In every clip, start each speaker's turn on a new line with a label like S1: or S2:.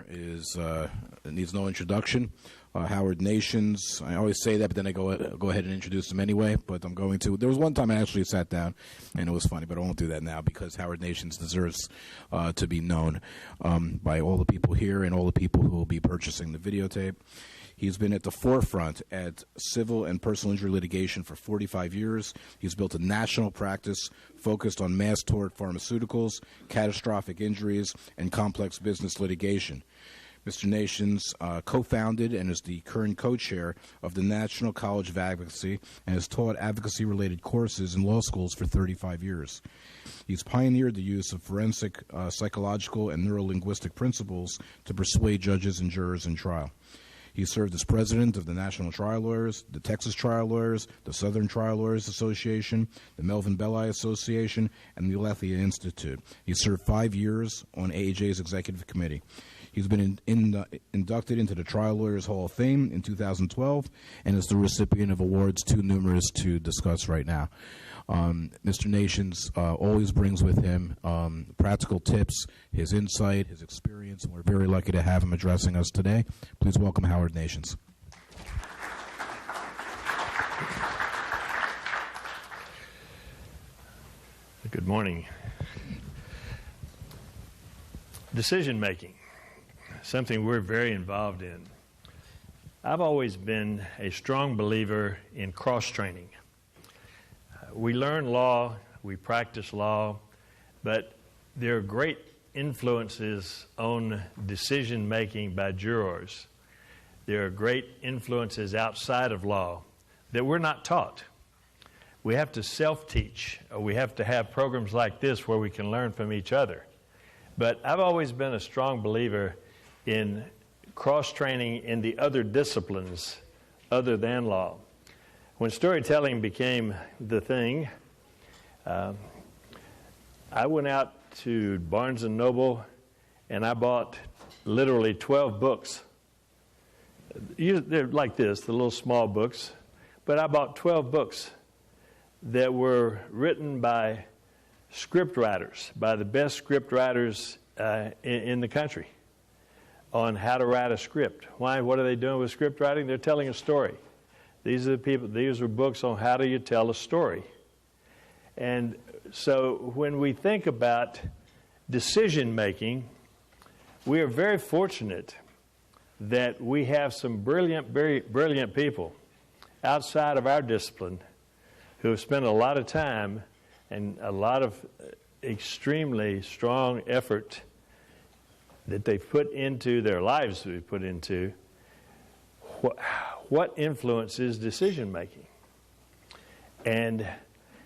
S1: Is needs no introduction. Howard Nations. I always say that, but then I go ahead and introduce him anyway. But I'm going to. There was one time I actually sat down, and it was funny, but I won't do that now because Howard Nations deserves to be known by all the people here and all the people who will be purchasing the videotape. He's been at the forefront at civil and personal injury litigation for 45 years. He's built a national practice focused on mass tort pharmaceuticals, catastrophic injuries, and complex business litigation. Mr. Nations co-founded and is the current co-chair of the National College of Advocacy and has taught advocacy-related courses in law schools for 35 years. He's pioneered the use of forensic, psychological, and neurolinguistic principles to persuade judges and jurors in trial. He served as president of the National Trial Lawyers, the Texas Trial Lawyers, the Southern Trial Lawyers Association, the Melvin Belli Association, and the Alethea Institute. He served 5 years on AAJ's executive committee. He's been inducted into the Trial Lawyers Hall of Fame in 2012 and is the recipient of awards too numerous to discuss right now. Mr. Nations always brings with him practical tips, his insight, his experience, and we're very lucky to have him addressing us today. Please welcome Howard Nations.
S2: Good morning. Decision making, something we're very involved in. I've always been a strong believer in cross-training. We learn law, we practice law, but there are great influences on decision-making by jurors. There are great influences outside of law that we're not taught. We have to self-teach, or we have to have programs like this where we can learn from each other. But I've always been a strong believer in cross-training in the other disciplines other than law. When storytelling became the thing, I went out to Barnes & Noble and I bought literally 12 books. They're like this, the little small books, but I bought 12 books that were written by script writers, by the best script writers in the country on how to write a script. Why? What are they doing with script writing? They're telling a story. These are the people. These are books on how do you tell a story. And so when we think about decision making, we are very fortunate that we have some brilliant, very brilliant people outside of our discipline who have spent a lot of time and a lot of extremely strong effort that they've put into their lives, that we've put into what influences decision making. And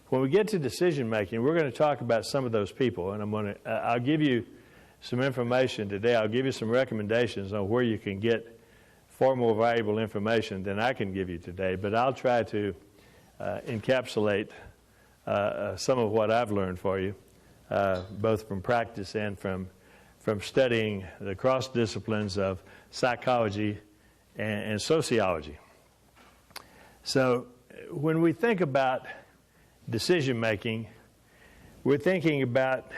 S2: when we get to decision making, we're going to talk about some of those people, and I'll give you some information today. I'll give you some recommendations on where you can get far more valuable information than I can give you today, but I'll try to encapsulate some of what I've learned for you, both from practice and from studying the cross disciplines of psychology and sociology. So when we think about decision making, we're thinking about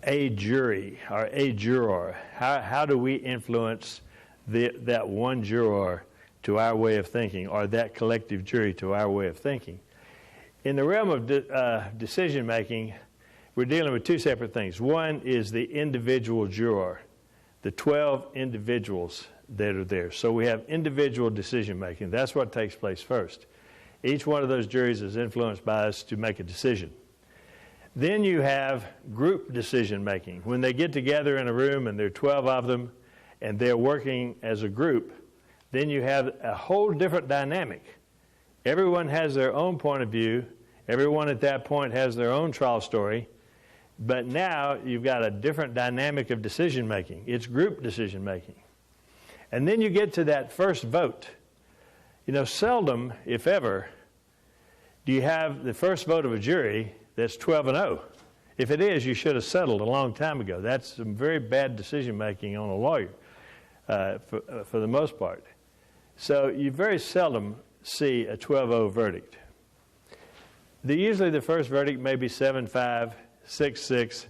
S2: a jury or a juror. How do we influence that one juror to our way of thinking, or that collective jury to our way of thinking? In the realm of decision making, we're dealing with two separate things. One is the individual juror, the 12 individuals that are there. So we have individual decision making. That's what takes place first. Each one of those juries is influenced by us to make a decision. Then you have group decision making. When they get together in a room and there are 12 of them and they're working as a group, then you have a whole different dynamic. Everyone has their own point of view. Everyone at that point has their own trial story. But now you've got a different dynamic of decision making. It's group decision making. And then you get to that first vote. You know, seldom, if ever, do you have the first vote of a jury that's 12-0. If it is, you should have settled a long time ago. That's some very bad decision making on a lawyer for the most part. So you very seldom see a 12-0 verdict. Usually the first verdict may be 7-5, 6-6.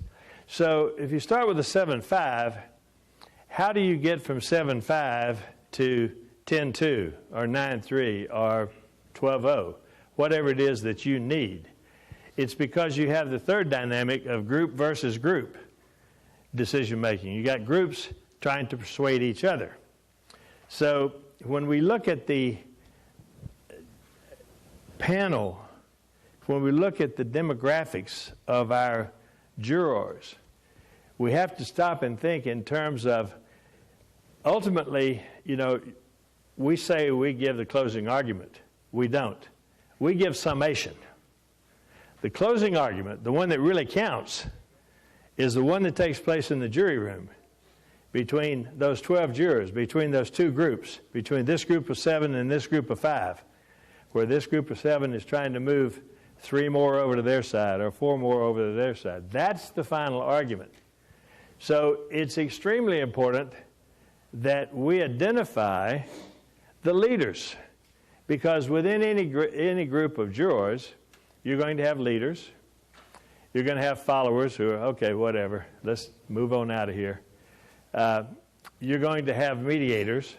S2: So if you start with a 7-5, how do you get from 7-5 to 10-2 or 9-3 or 12-0, whatever it is that you need? It's because you have the third dynamic of group versus group decision making. You got groups trying to persuade each other. So when we look at the panel, when we look at the demographics of our jurors, we have to stop and think in terms of, ultimately, you know, we say we give the closing argument. We don't. We give summation. The closing argument, the one that really counts, is the one that takes place in the jury room between those 12 jurors, between those two groups, between this group of 7 and this group of 5, where this group of 7 is trying to move 3 more over to their side or 4 more over to their side. That's the final argument. So it's extremely important that we identify the leaders, because within any group of jurors, you're going to have leaders. You're going to have followers who are, okay, whatever, let's move on out of here. You're going to have mediators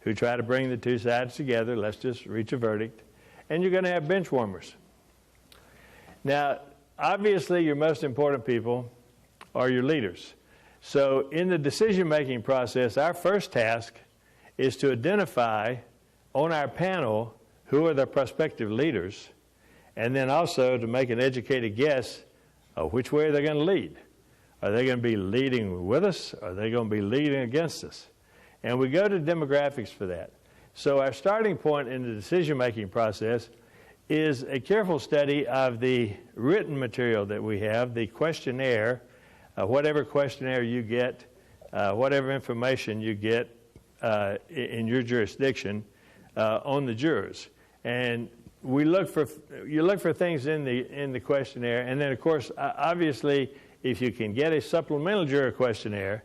S2: who try to bring the two sides together. Let's just reach a verdict. And you're going to have bench warmers. Now, obviously, your most important people are your leaders. So in the decision-making process, our first task is to identify on our panel who are the prospective leaders, and then also to make an educated guess of which way they're going to lead. Are they going to be leading with us? Or are they going to be leading against us? And we go to demographics for that. So our starting point in the decision-making process is a careful study of the written material that we have, the questionnaire, whatever questionnaire you get, whatever information you get in your jurisdiction on the jurors. And you look for things in the questionnaire, and then of course, obviously, if you can get a supplemental juror questionnaire,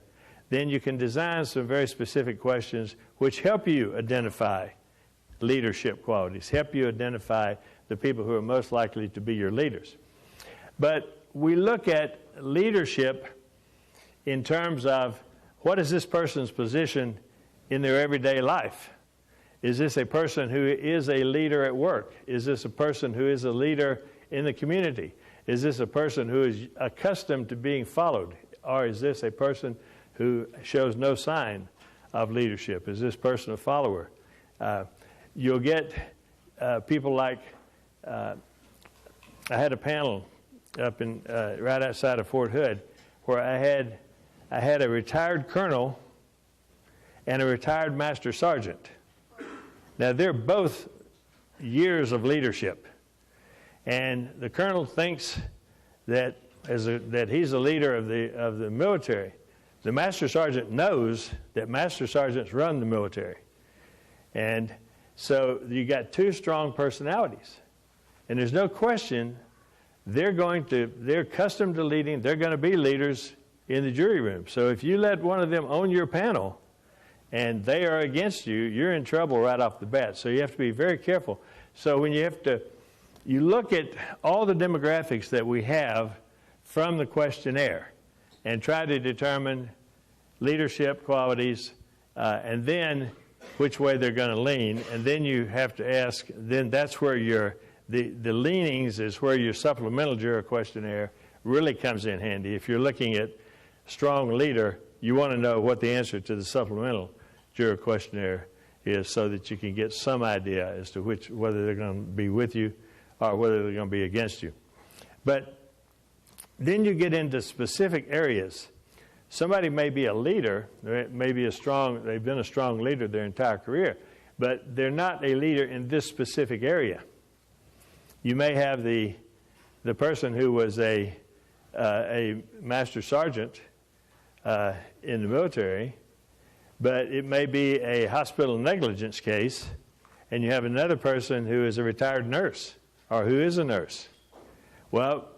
S2: then you can design some very specific questions which help you identify leadership qualities, help you identify the people who are most likely to be your leaders. But we look at leadership in terms of what is this person's position in their everyday life? Is this a person who is a leader at work? Is this a person who is a leader in the community? Is this a person who is accustomed to being followed? Or is this a person who shows no sign of leadership? Is this person a follower? You'll get people like, I had a panel up in right outside of Fort Hood where I had a retired colonel and a retired master sergeant. Now, they're both years of leadership. And the colonel thinks that he's a leader of the military. The master sergeant knows that master sergeants run the military. And so you got two strong personalities. And there's no question they're accustomed to leading. They're going to be leaders in the jury room. So if you let one of them own your panel and they are against you, you're in trouble right off the bat. So you have to be very careful. So when you look at all the demographics that we have from the questionnaire and try to determine leadership qualities and then which way they're going to lean, and then you have to ask, then that's where the leanings is where your supplemental juror questionnaire really comes in handy. If you're looking at strong leader, you want to know what the answer to the supplemental juror questionnaire is so that you can get some idea as to whether they're going to be with you or whether they're going to be against you. But then you get into specific areas. Somebody may be a leader, they've been a strong leader their entire career, but they're not a leader in this specific area. You may have the person who was a master sergeant in the military, but it may be a hospital negligence case, and you have another person who is a retired nurse or who is a nurse. Well,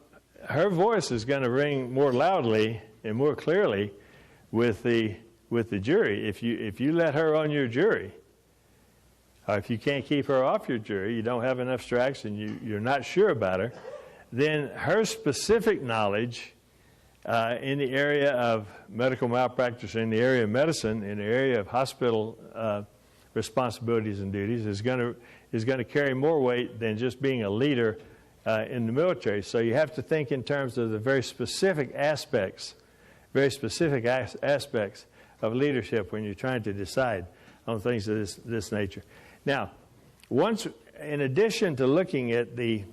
S2: her voice is going to ring more loudly and more clearly with the jury. If you let her on your jury, or if you can't keep her off your jury, you don't have enough strikes and you're not sure about her, then her specific knowledge in the area of medical malpractice, in the area of medicine, in the area of hospital responsibilities and duties is going to carry more weight than just being a leader in the military. So you have to think in terms of the very specific aspects of leadership when you're trying to decide on things of this nature. Now, in addition to looking at the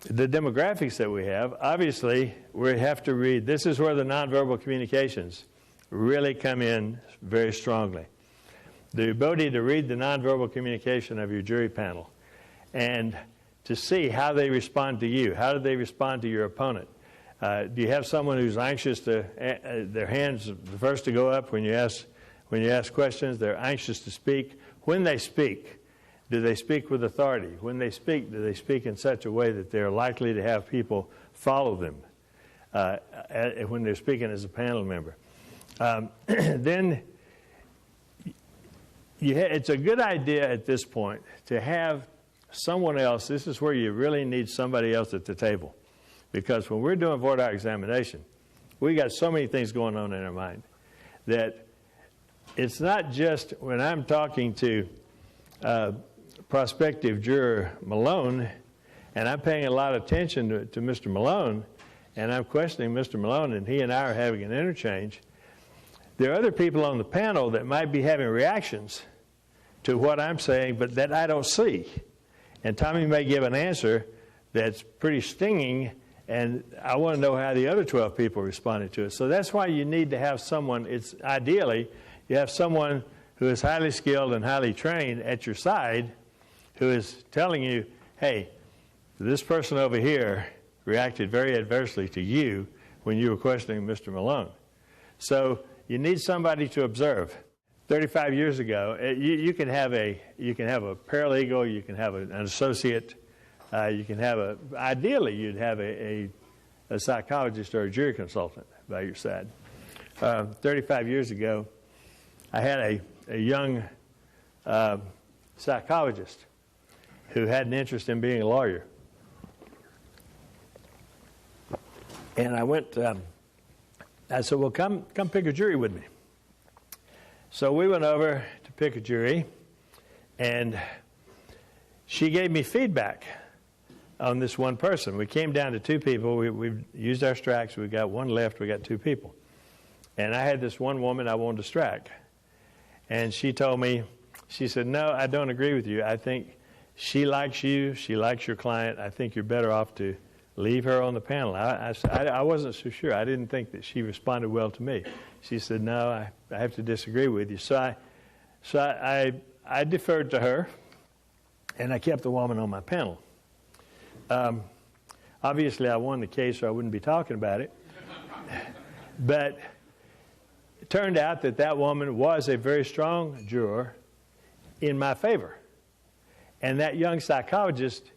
S2: demographics that we have, obviously we have to read. This is where the nonverbal communications really come in very strongly. The ability to read the nonverbal communication of your jury panel and to see how they respond to you. How do they respond to your opponent? Do you have someone who's anxious to, their hands the first to go up when you ask questions? They're anxious to speak. When they speak, do they speak with authority? When they speak, do they speak in such a way that they're likely to have people follow them when they're speaking as a panel member? Then it's a good idea at this point to have someone else. This is where you really need somebody else at the table. Because when we're doing voir dire examination, we got so many things going on in our mind that it's not just when I'm talking to prospective juror Malone and I'm paying a lot of attention to Mr. Malone and I'm questioning Mr. Malone and he and I are having an interchange. There are other people on the panel that might be having reactions to what I'm saying, but that I don't see. And Tommy may give an answer that's pretty stinging, and I want to know how the other 12 people responded to it. So that's why you need to have someone, ideally, you have someone who is highly skilled and highly trained at your side who is telling you, hey, this person over here reacted very adversely to you when you were questioning Mr. Malone. So you need somebody to observe. 35 years ago, you can have a paralegal, you can have an associate, you can have ideally you'd have a psychologist or a jury consultant by your side. 35 years ago, I had a young psychologist who had an interest in being a lawyer. And I said, well, come pick a jury with me. So we went over to pick a jury, and she gave me feedback on this one person. We came down to two people. We used our strikes. We got one left. We got two people. And I had this one woman I wanted to strike. And she told me, she said, no, I don't agree with you. I think she likes you. She likes your client. I think you're better off to leave her on the panel. I wasn't so sure. I didn't think that she responded well to me. She said, no, I have to disagree with you. So I deferred to her, and I kept the woman on my panel. Obviously, I won the case, or I wouldn't be talking about it. But it turned out that woman was a very strong juror in my favor. And that young psychologist,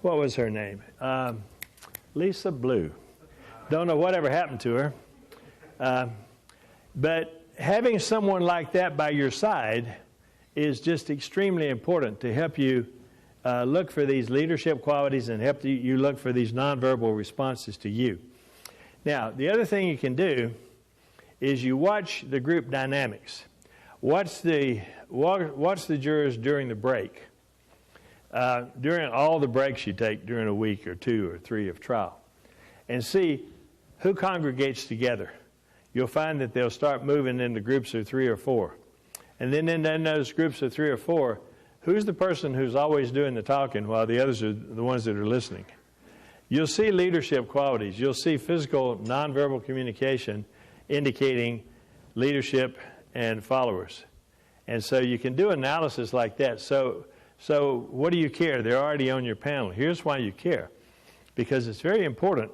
S2: what was her name? Lisa Blue. Don't know whatever happened to her. But having someone like that by your side is just extremely important to help you look for these leadership qualities and help you look for these nonverbal responses to you. Now, the other thing you can do is you watch the group dynamics. Watch the jurors during the break. During all the breaks you take during a week or two or three of trial, and see who congregates together. You'll find that they'll start moving into groups of 3 or 4. And then in those groups of 3 or 4, who's the person who's always doing the talking while the others are the ones that are listening? You'll see leadership qualities. You'll see physical nonverbal communication indicating leadership and followers. And so you can do analysis like that. So what do you care? They're already on your panel. Here's why you care. Because it's very important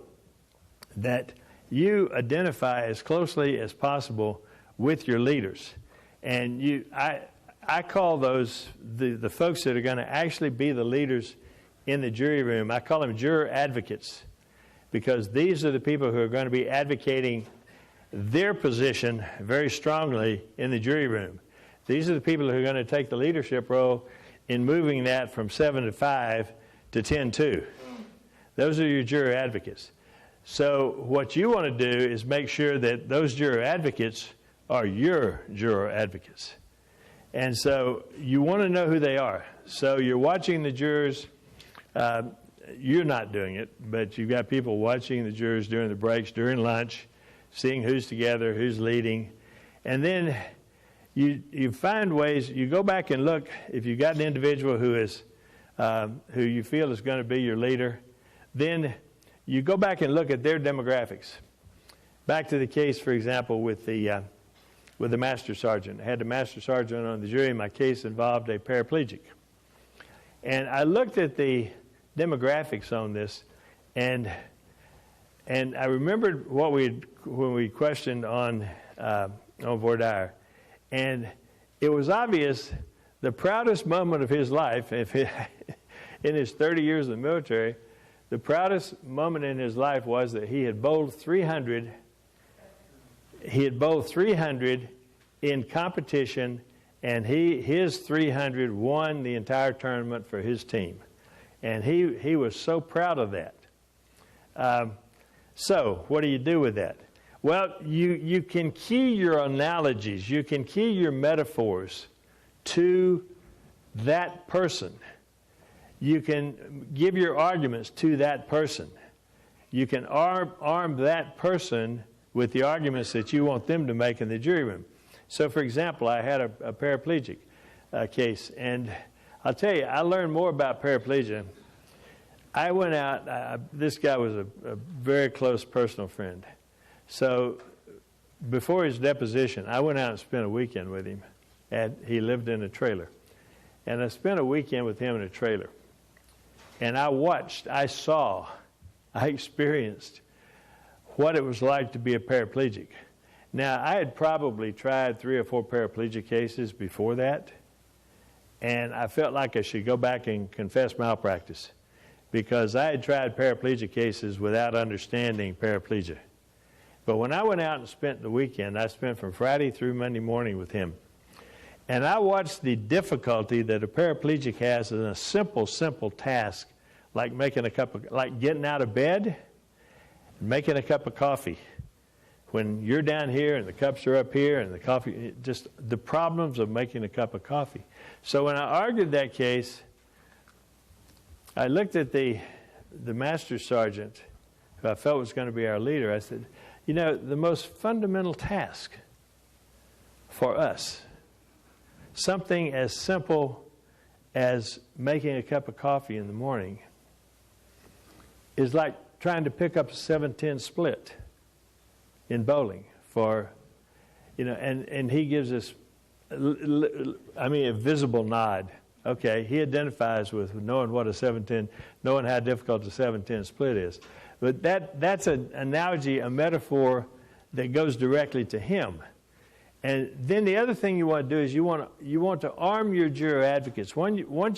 S2: that you identify as closely as possible with your leaders. And I call those the folks that are going to actually be the leaders in the jury room. I call them juror advocates, because these are the people who are going to be advocating their position very strongly in the jury room. These are the people who are going to take the leadership role in moving that from 7-5 to 10-2. Those are your juror advocates. So what you want to do is make sure that those juror advocates are your juror advocates. And so you want to know who they are. So you're watching the jurors. You're not doing it, but you've got people watching the jurors during the breaks, during lunch, seeing who's together, who's leading. And then you find ways, you go back and look, if you've got an individual who you feel is going to be your leader, then you go back and look at their demographics. Back to the case, for example, with the master sergeant. I had the master sergeant on the jury. My case involved a paraplegic. And I looked at the demographics on this, and I remembered when we questioned on voir dire, and it was obvious the proudest moment of his life, in his 30 years in the military, the proudest moment in his life was that he had bowled 300. He had bowled 300 in competition, and his 300 won the entire tournament for his team. And he was so proud of that. So what do you do with that? Well, you can key your analogies, you can key your metaphors to that person. You can give your arguments to that person. You can arm that person with the arguments that you want them to make in the jury room. So, for example, I had a paraplegic case, and I'll tell you, I learned more about paraplegia. I went out, this guy was a very close personal friend. So before his deposition, I went out and spent a weekend with him. And he lived in a trailer. And I spent a weekend with him in a trailer. And I watched, I saw, I experienced what it was like to be a paraplegic. Now, I had probably tried 3 or 4 paraplegic cases before that. And I felt like I should go back and confess malpractice, because I had tried paraplegic cases without understanding paraplegia. But when I went out and spent the weekend, I spent from Friday through Monday morning with him. And I watched the difficulty that a paraplegic has in a simple task, like like getting out of bed and making a cup of coffee. When you're down here and the cups are up here and the coffee, just the problems of making a cup of coffee. So when I argued that case, I looked at the master sergeant, who I felt was going to be our leader. I said, you know, the most fundamental task for us, something as simple as making a cup of coffee in the morning, is like trying to pick up a 7-10 split in bowling for, you know, and he gives us, a visible nod. Okay, he identifies with knowing what a 7-10, knowing how difficult a 7-10 split is. But that's an analogy, a metaphor that goes directly to him. And then the other thing you want to do is you want to arm your juror advocates. If you want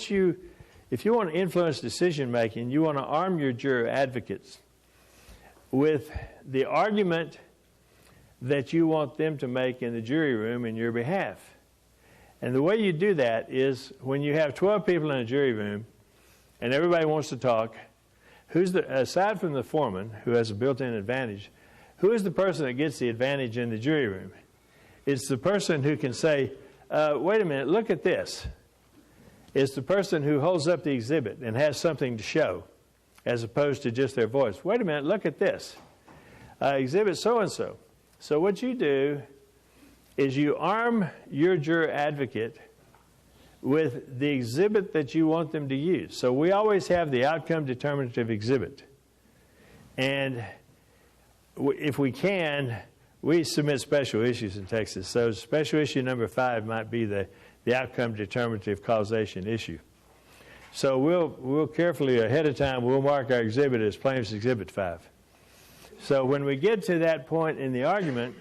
S2: to influence decision making, you want to arm your juror advocates with the argument that you want them to make in the jury room in your behalf. And the way you do that is when you have 12 people in a jury room and everybody wants to talk, aside from the foreman, who has a built-in advantage, who is the person that gets the advantage in the jury room? It's the person who can say, wait a minute, look at this. It's the person who holds up the exhibit and has something to show, as opposed to just their voice. Wait a minute, look at this. Exhibit so-and-so. So what you do is you arm your juror advocate with the exhibit that you want them to use. So we always have the outcome determinative exhibit. And if we can, we submit special issues in Texas. So special issue number 5 might be the outcome determinative causation issue. So we'll carefully, ahead of time, we'll mark our exhibit as plaintiff's exhibit 5. So when we get to that point in the argument,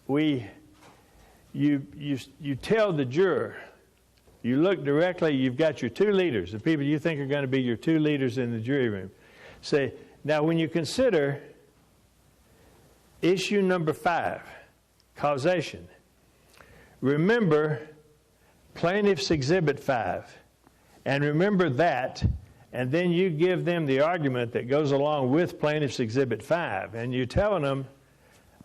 S2: you tell the juror, you look directly, you've got your 2 leaders, the people you think are going to be your 2 leaders in the jury room. Say, now when you consider issue number 5, causation, remember plaintiff's exhibit 5, and remember that and then you give them the argument that goes along with Plaintiff's Exhibit 5, and you're telling them,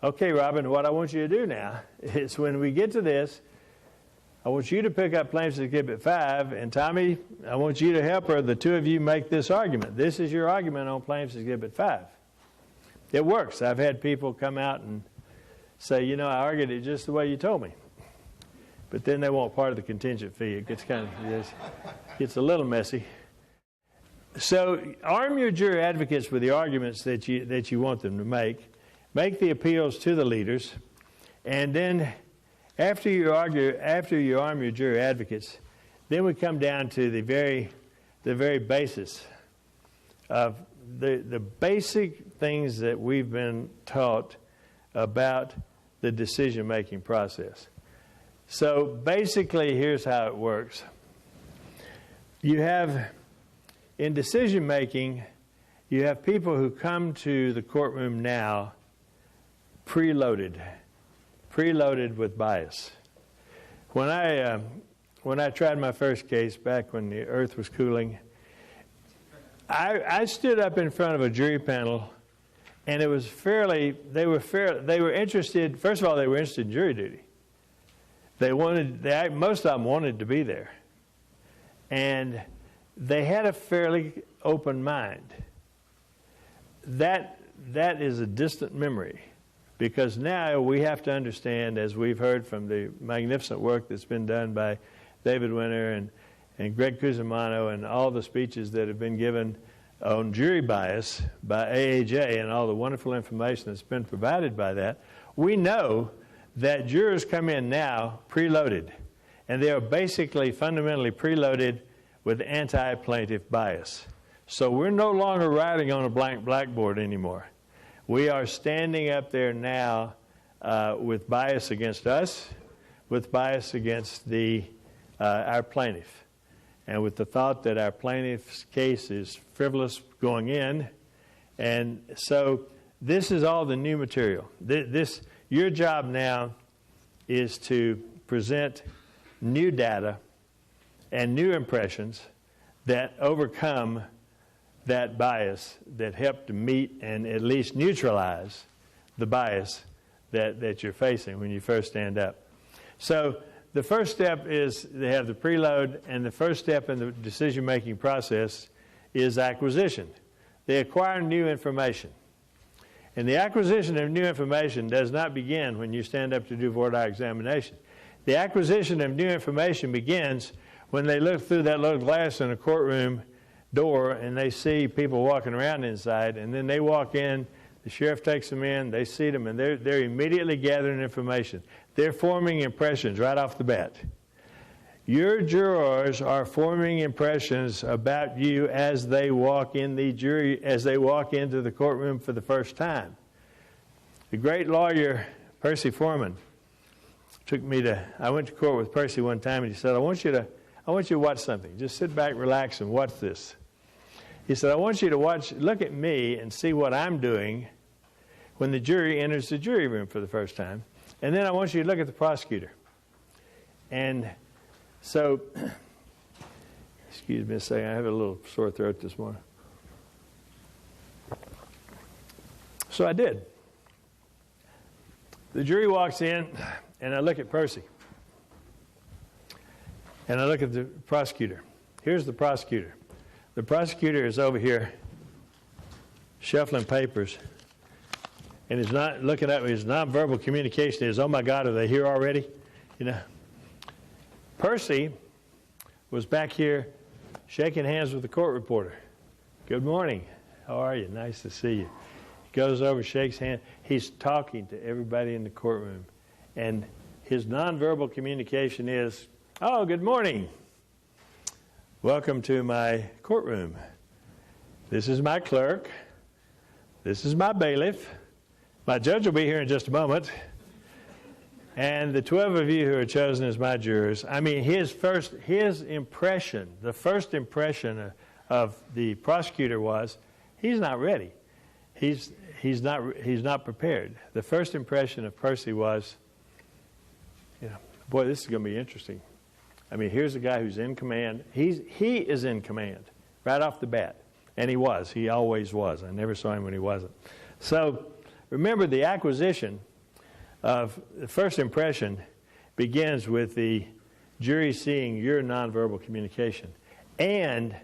S2: okay, Robin, what I want you to do now is when we get to this, I want you to pick up Plaintiff's Exhibit 5, and Tommy, I want you to help her. The two of you make this argument. This is your argument on Plaintiff's Exhibit 5. It works. I've had people come out and say, you know, I argued it just the way you told me. But then they want part of the contingent fee. It gets gets a little messy. So arm your jury advocates with the arguments that you want them to make. Make the appeals to the leaders, and then after you arm your jury advocates, then we come down to the very basis of the basic things that we've been taught about the decision-making process. So basically, here's how it works. You have, in decision-making, you have people who come to the courtroom now preloaded with bias. When I tried my first case back when the earth was cooling, I stood up in front of a jury panel, and it was they were interested, first of all, they were interested in jury duty. Most of them wanted to be there. And they had a fairly open mind. That is a distant memory, because now we have to understand, as we've heard from the magnificent work that's been done by David Winter and Greg Cusimano and all the speeches that have been given on jury bias by AAJ and all the wonderful information that's been provided by that, we know that jurors come in now preloaded, and they are basically fundamentally preloaded with anti-plaintiff bias. So we're no longer writing on a blank blackboard anymore. We are standing up there now with bias against us, with bias against our plaintiff, and with the thought that our plaintiff's case is frivolous going in. And so this is all the new material. Your job now is to present new data and new impressions that overcome that bias, that help to meet and at least neutralize the bias that you're facing when you first stand up. So the first step is they have the preload, and the first step in the decision-making process is acquisition. They acquire new information. And the acquisition of new information does not begin when you stand up to do voir dire examination. The acquisition of new information begins when they look through that little glass in a courtroom door and they see people walking around inside, and then they walk in, the sheriff takes them in, they see them, and they're immediately gathering information. They're forming impressions right off the bat. Your jurors are forming impressions about you as they walk into the courtroom for the first time. The great lawyer, Percy Foreman, I went to court with Percy one time, and he said, I want you to watch something. Just sit back, relax, and watch this. He said, I want you to look at me and see what I'm doing when the jury enters the jury room for the first time. And then I want you to look at the prosecutor. And so, excuse me a second, I have a little sore throat this morning. So I did. The jury walks in, and I look at Percy. And I look at the prosecutor. Here's the prosecutor. The prosecutor is over here shuffling papers, and he's not looking at me. His nonverbal communication is, oh my God, are they here already? You know. Percy was back here shaking hands with the court reporter. Good morning. How are you? Nice to see you. He goes over, shakes hands. He's talking to everybody in the courtroom. And his nonverbal communication is, oh, good morning. Welcome to my courtroom. This is my clerk. This is my bailiff. My judge will be here in just a moment. And the 12 of you who are chosen as my jurors, I mean, his impression, the first impression of the prosecutor was, he's not ready. He's not prepared. The first impression of Percy was, you know, boy, this is going to be interesting. I mean, here's a guy who's in command. He is in command, right off the bat. And he was. He always was. I never saw him when he wasn't. So remember, the acquisition of the first impression begins with the jury seeing your nonverbal communication. And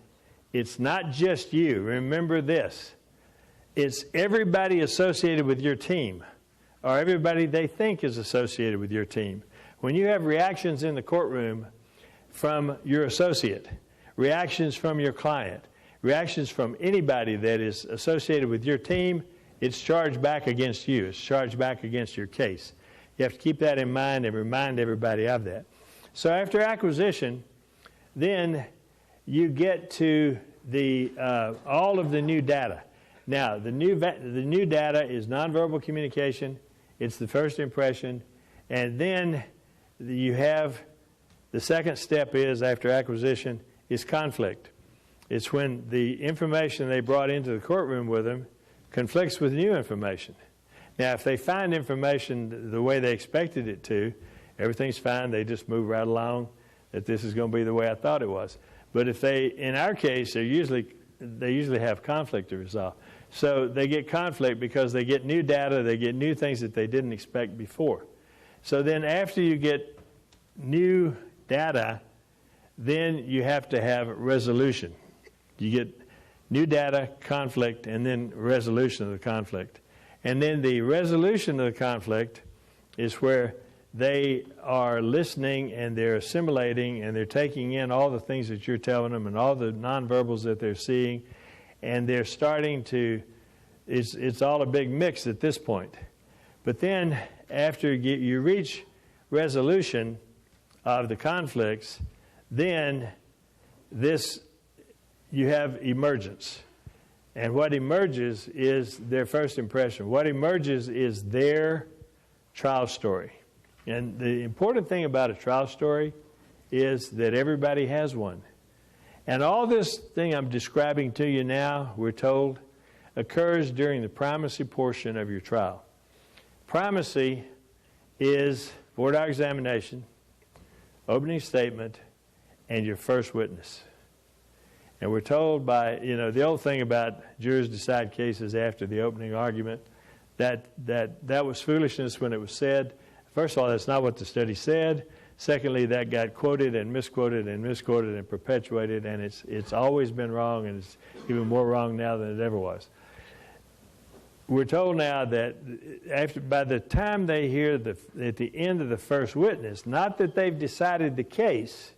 S2: it's not just you. Remember this. It's everybody associated with your team, or everybody they think is associated with your team. When you have reactions in the courtroom from your associate, reactions from your client, reactions from anybody that is associated with your team, it's charged back against you. It's charged back against your case. You have to keep that in mind and remind everybody of that. So after acquisition, then you get to the all of the new data. Now, the new data is nonverbal communication. It's the first impression. And then you have the second step is, after acquisition, is conflict. It's when the information they brought into the courtroom with them conflicts with new information. Now, if they find information the way they expected it to, everything's fine. They just move right along, that this is going to be the way I thought it was. But if they, in our case, they usually have conflict to resolve. So they get conflict because they get new data, they get new things that they didn't expect before. So then after you get new data, then you have to have resolution. You get new data, conflict, and then resolution of the conflict. And then the resolution of the conflict is where they are listening and they're assimilating and they're taking in all the things that you're telling them and all the nonverbals that they're seeing, and they're starting to, it's all a big mix at this point. But then after you reach resolution of the conflicts, then you have emergence. And what emerges is their first impression. What emerges is their trial story. And the important thing about a trial story is that everybody has one. And all this thing I'm describing to you now, we're told, occurs during the primacy portion of your trial. Primacy is voir dire examination, opening statement, and your first witness. And we're told by, the old thing about jurors decide cases after the opening argument, that was foolishness when it was said. First of all, that's not what the study said. Secondly, that got quoted and misquoted and misquoted and perpetuated, and it's always been wrong, and it's even more wrong now than it ever was. We're told now that by the time they hear at the end of the first witness, not that they've decided the case,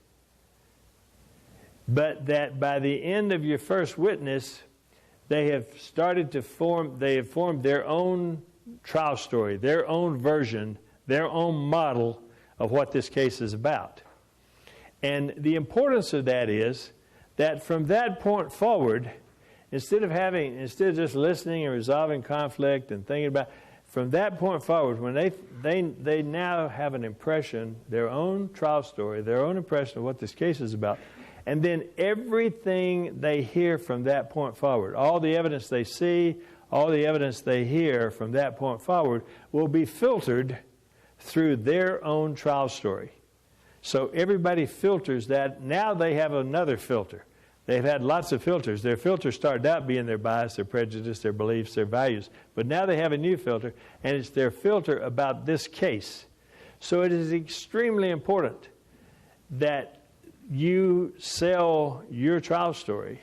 S2: but that by the end of your first witness, they have started to formed their own trial story, their own version, their own model of what this case is about. And the importance of that is that from that point forward, instead of just listening and resolving conflict and thinking about, from that point forward, when they now have an impression, their own trial story, their own impression of what this case is about, and then everything they hear from that point forward, all the evidence they see, all the evidence they hear from that point forward will be filtered through their own trial story. So everybody filters that. Now they have another filter. They've had lots of filters. Their filter started out being their bias, their prejudice, their beliefs, their values. But now they have a new filter, and it's their filter about this case. So it is extremely important that you sell your trial story.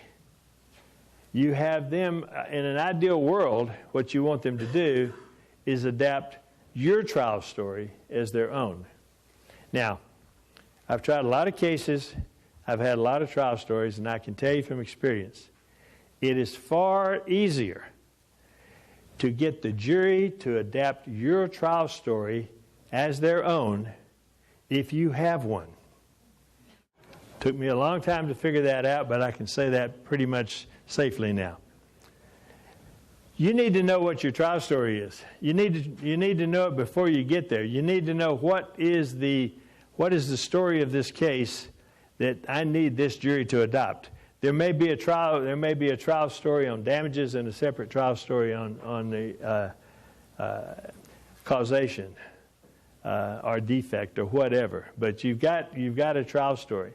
S2: You have them, in an ideal world, what you want them to do is adapt your trial story as their own. Now, I've tried a lot of cases, I've had a lot of trial stories, and I can tell you from experience, it is far easier to get the jury to adapt your trial story as their own if you have one. Took me a long time to figure that out, but I can say that pretty much safely now. You need to know what your trial story is. You need to know it before you get there. You need to know what is the story of this case that I need this jury to adopt. There may be a trial story on damages and a separate trial story on the causation or defect or whatever. But you've got a trial story.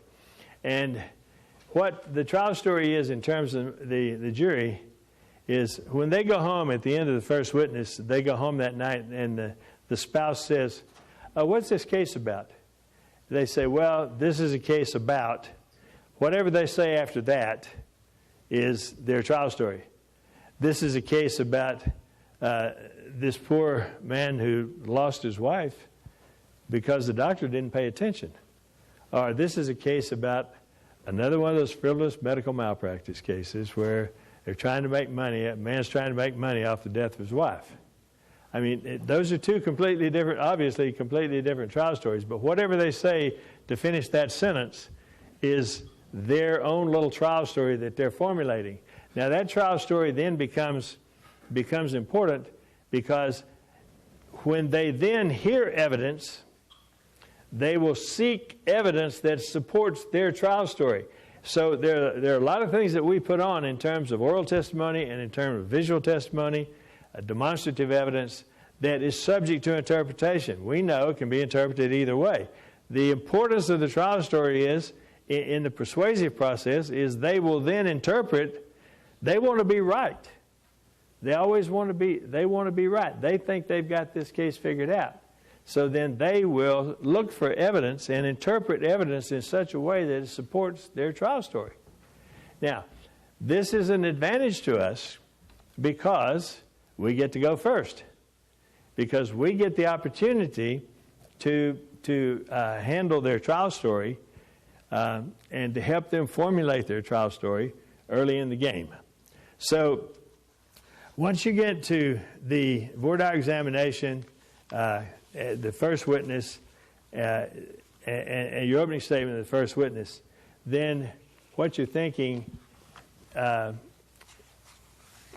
S2: And what the trial story is in terms of the jury is when they go home at the end of the first witness, they go home that night and the spouse says, what's this case about? They say, well, this is a case about. Whatever they say after that is their trial story. This is a case about this poor man who lost his wife because the doctor didn't pay attention. Or this is a case about another one of those frivolous medical malpractice cases where they're trying to make money, a man's trying to make money off the death of his wife. I mean, those are two completely different, obviously completely different trial stories, but whatever they say to finish that sentence is their own little trial story that they're formulating. Now, that trial story then becomes important because when they then hear evidence, they will seek evidence that supports their trial story. So there are a lot of things that we put on in terms of oral testimony and in terms of visual testimony, demonstrative evidence that is subject to interpretation. We know it can be interpreted either way. The importance of the trial story is, in the persuasive process, is they will then interpret. They want to be right. They always want to be, they want to be right. They think they've got this case figured out. So then they will look for evidence and interpret evidence in such a way that it supports their trial story. Now, this is an advantage to us because we get to go first. Because we get the opportunity to handle their trial story and to help them formulate their trial story early in the game. So once you get to the voir dire examination, the first witness, and your opening statement of the first witness, then what you're thinking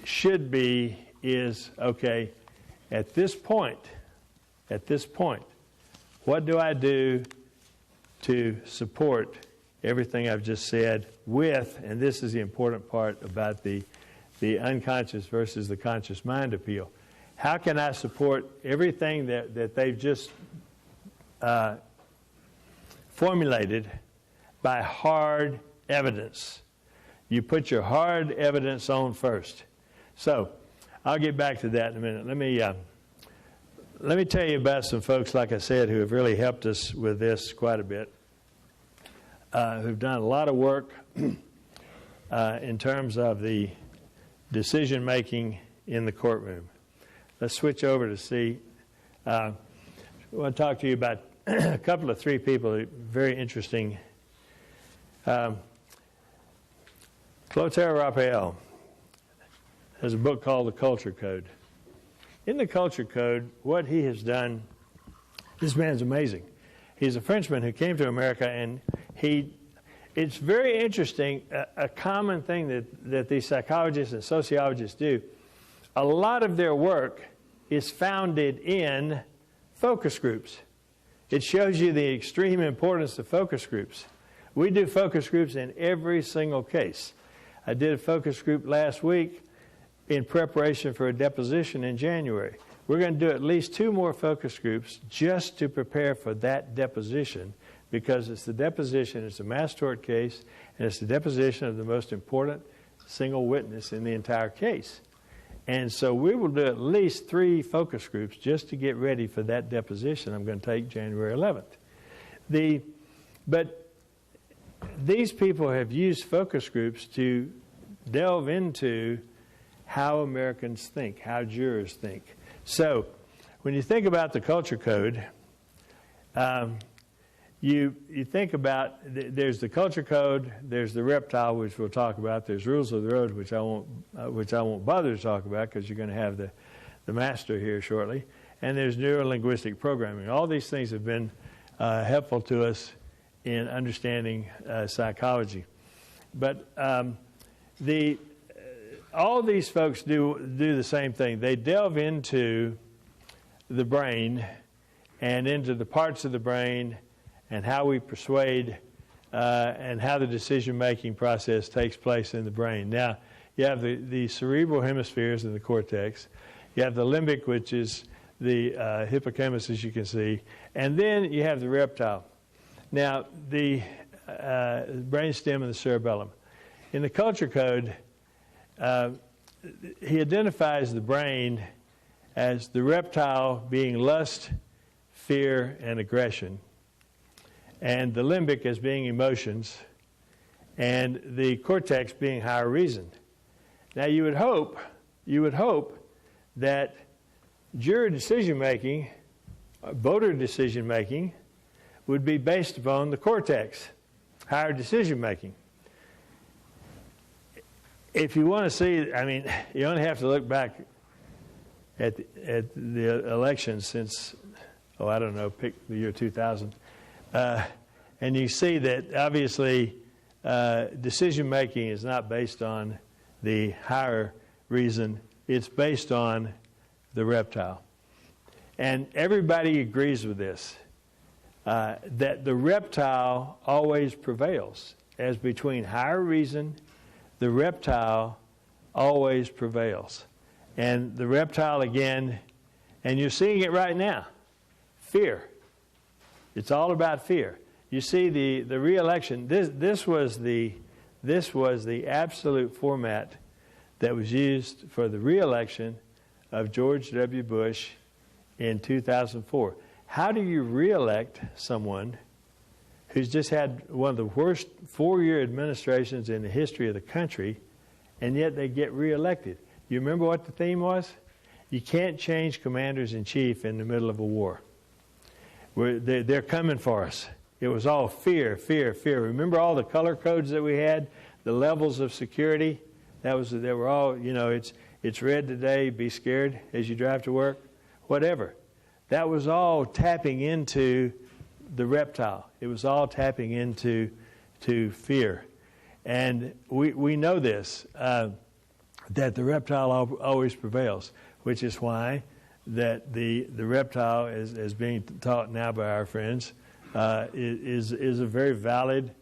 S2: should be is, okay, at this point, what do I do to support everything I've just said with, and this is the important part about the unconscious versus the conscious mind appeal. How can I support everything that they've just formulated by hard evidence? You put your hard evidence on first. So I'll get back to that in a minute. Let me tell you about some folks, like I said, who have really helped us with this quite a bit, who've done a lot of work in terms of the decision-making in the courtroom. Let's switch over to see. I want to talk to you about a couple of three people who are very interesting. Clotaire Rapport has a book called The Culture Code. In The Culture Code, what he has done, this man's amazing. He's a Frenchman who came to America, and it's very interesting, a common thing that these psychologists and sociologists do. A lot of their work is founded in focus groups. It shows you the extreme importance of focus groups. We do focus groups in every single case. I did a focus group last week in preparation for a deposition in January. We're going to do at least 2 more focus groups just to prepare for that deposition, because it's the deposition, it's a mass tort case, and it's the deposition of the most important single witness in the entire case. And so we will do at least 3 focus groups just to get ready for that deposition I'm going to take January 11th. But these people have used focus groups to delve into how Americans think, how jurors think. So when you think about the culture code, you think about, there's the culture code, there's the Reptile, which we'll talk about, there's rules of the road, which I won't bother to talk about because you're going to have the master here shortly, and there's neuro-linguistic programming. All these things have been helpful to us in understanding psychology. But all these folks do the same thing. They delve into the brain and into the parts of the brain and how we persuade and how the decision-making process takes place in the brain. Now, you have the cerebral hemispheres and the cortex. You have the limbic, which is the hippocampus, as you can see. And then you have the reptile. Now, the brainstem and the cerebellum. In the culture code, he identifies the brain as the reptile being lust, fear, and aggression, and the limbic as being emotions, and the cortex being higher reason. Now you would hope that juror decision-making, voter decision-making, would be based upon the cortex, higher decision-making. If you want to see, I mean, you only have to look back at the election since, I don't know, pick the year 2000. And you see that obviously decision-making is not based on the higher reason. It's based on the reptile. And everybody agrees with this, that the reptile always prevails. As between higher reason, the reptile always prevails. And the reptile, again, and you're seeing it right now, fear. It's all about fear. You see the re-election, this was the absolute format that was used for the re-election of George W. Bush in 2004. How do you re-elect someone who's just had one of the worst four-year administrations in the history of the country, and yet they get re-elected? You remember what the theme was? You can't change commanders-in-chief in the middle of a war. They're coming for us. It was all fear, fear, fear. Remember all the color codes that we had, the levels of security? They were all, it's red today, be scared as you drive to work, whatever. That was all tapping into the reptile. It was all tapping into fear. And we know this, that the reptile always prevails, which is why that the reptile, as being taught now by our friends, has a very valid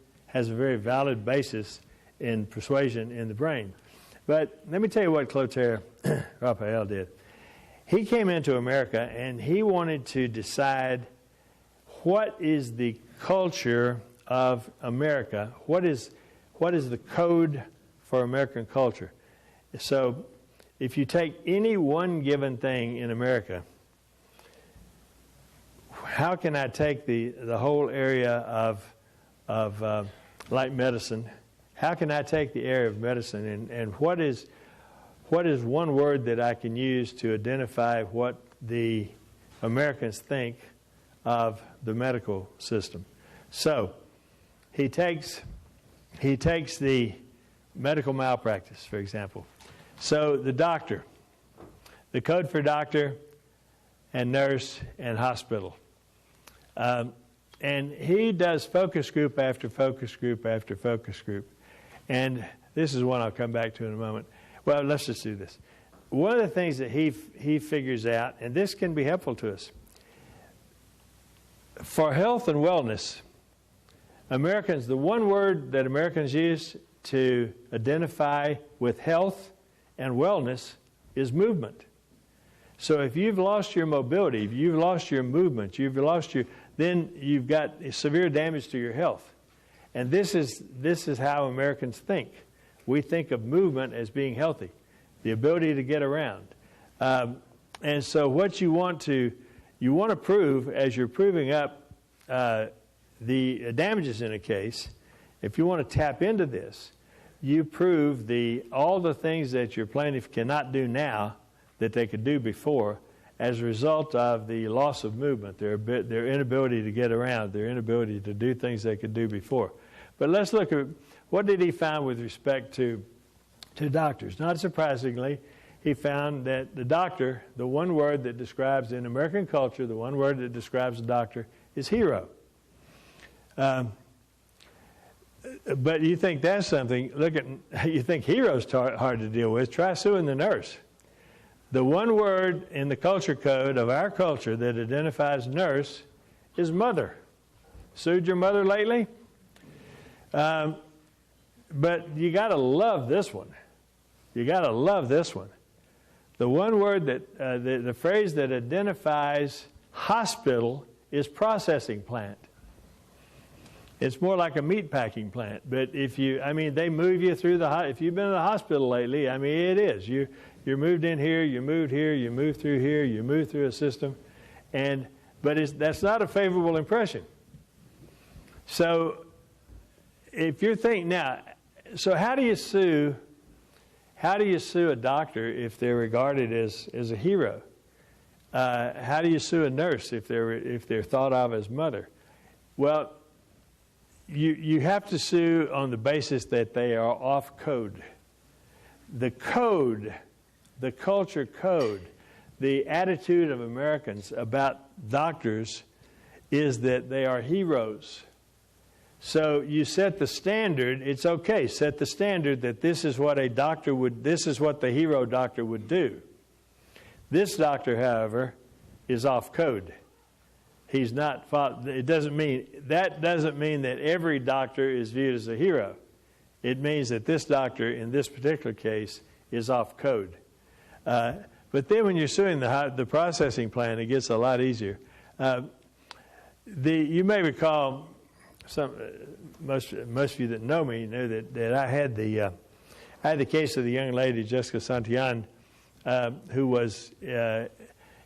S2: basis in persuasion in the brain. But let me tell you what Clotaire Rapport did. He came into America and he wanted to decide what is the culture of America, what is the code for American culture. So if you take any one given thing in America, how can I take the whole area of like medicine? How can I take the area of medicine and what is one word that I can use to identify what the Americans think of the medical system? So he takes the medical malpractice, for example. So the doctor, the code for doctor and nurse and hospital. And he does focus group after focus group after focus group. And this is one I'll come back to in a moment. Well, let's just do this. One of the things that he figures out, and this can be helpful to us, for health and wellness, Americans, the one word that Americans use to identify with health and wellness is movement. So if you've lost your mobility, if you've lost your movement, then you've got severe damage to your health. And this is how Americans think. We think of movement as being healthy, the ability to get around. And so what you want to prove as you're proving up the damages in a case, if you want to tap into this, you prove all the things that your plaintiff cannot do now that they could do before as a result of the loss of movement, their inability to get around, their inability to do things they could do before. But let's look at what did he find with respect to doctors. Not surprisingly, he found that the doctor, the one word that describes in American culture, the one word that describes a doctor is hero. But you think that's something, you think hero's hard to deal with, try suing the nurse. The one word in the culture code of our culture that identifies nurse is mother. Sued your mother lately? But you got to love this one. You got to love this one. The one word that, the phrase that identifies hospital is processing plant. It's more like a meat packing plant. But they move you through if you've been in the hospital lately, it is. You're moved in here, you moved here, you move through here, you move through a system. But that's not a favorable impression. So if you're thinking now, so how do you sue a doctor if they're regarded as a hero? How do you sue a nurse if they're thought of as mother? Well, you have to sue on the basis that they are off code. The code, the culture code, the attitude of Americans about doctors is that they are heroes. So you set the standard, it's okay, set the standard that this is what this is what the hero doctor would do. This doctor, however, is off code. He's not, it doesn't mean that every doctor is viewed as a hero. It means that this doctor, in this particular case, is off code. But then when you're suing the processing plant, it gets a lot easier. You may recall, most of you that know me know that I had the case of the young lady, Jessica Santillan, who was,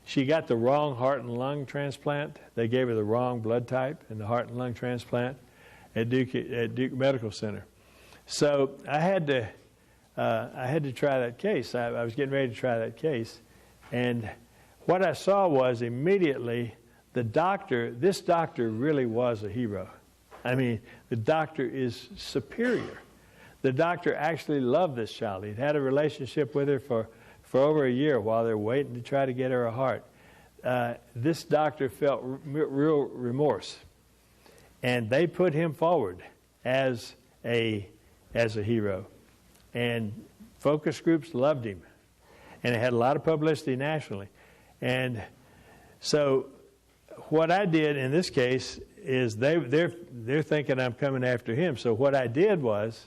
S2: she got the wrong heart and lung transplant. They gave her the wrong blood type in the heart and lung transplant at Duke Medical Center. So I had to try that case. I was getting ready to try that case. And what I saw was immediately this doctor really was a hero. The doctor is superior. The doctor actually loved this child. He'd had a relationship with her for over a year while they're waiting to try to get her a heart. This doctor felt real remorse. And they put him forward as a hero. And focus groups loved him. And it had a lot of publicity nationally. And so what I did in this case is they're thinking I'm coming after him. So what I did was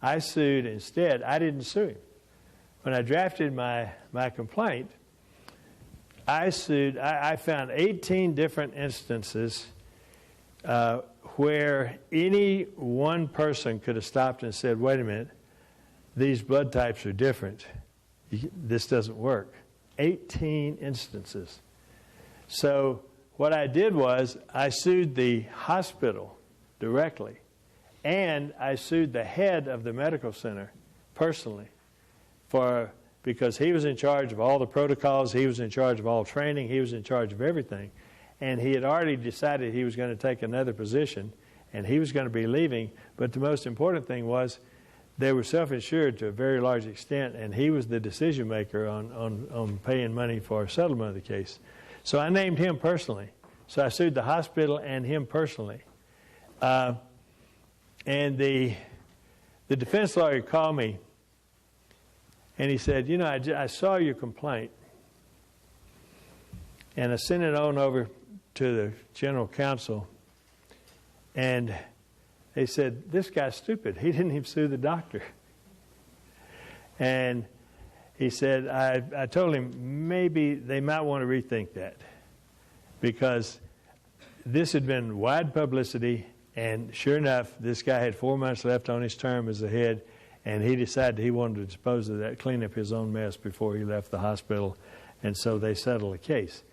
S2: I sued instead. I didn't sue him. When I drafted my complaint, I sued. I found 18 different instances where any one person could have stopped and said, wait a minute, these blood types are different. This doesn't work. 18 instances. So what I did was I sued the hospital directly, and I sued the head of the medical center personally because he was in charge of all the protocols, he was in charge of all training, he was in charge of everything. And he had already decided he was going to take another position, and he was going to be leaving. But the most important thing was they were self-insured to a very large extent, and he was the decision maker on paying money for a settlement of the case. So I named him personally. So I sued the hospital and him personally. And the defense lawyer called me, and he said, I saw your complaint, and I sent it on over to the general counsel, and they said, this guy's stupid. He didn't even sue the doctor. And he said, I told him maybe they might want to rethink that because this had been wide publicity, and sure enough, this guy had 4 months left on his term as the head, and he decided he wanted to dispose of that, clean up his own mess before he left the hospital, and so they settled the case.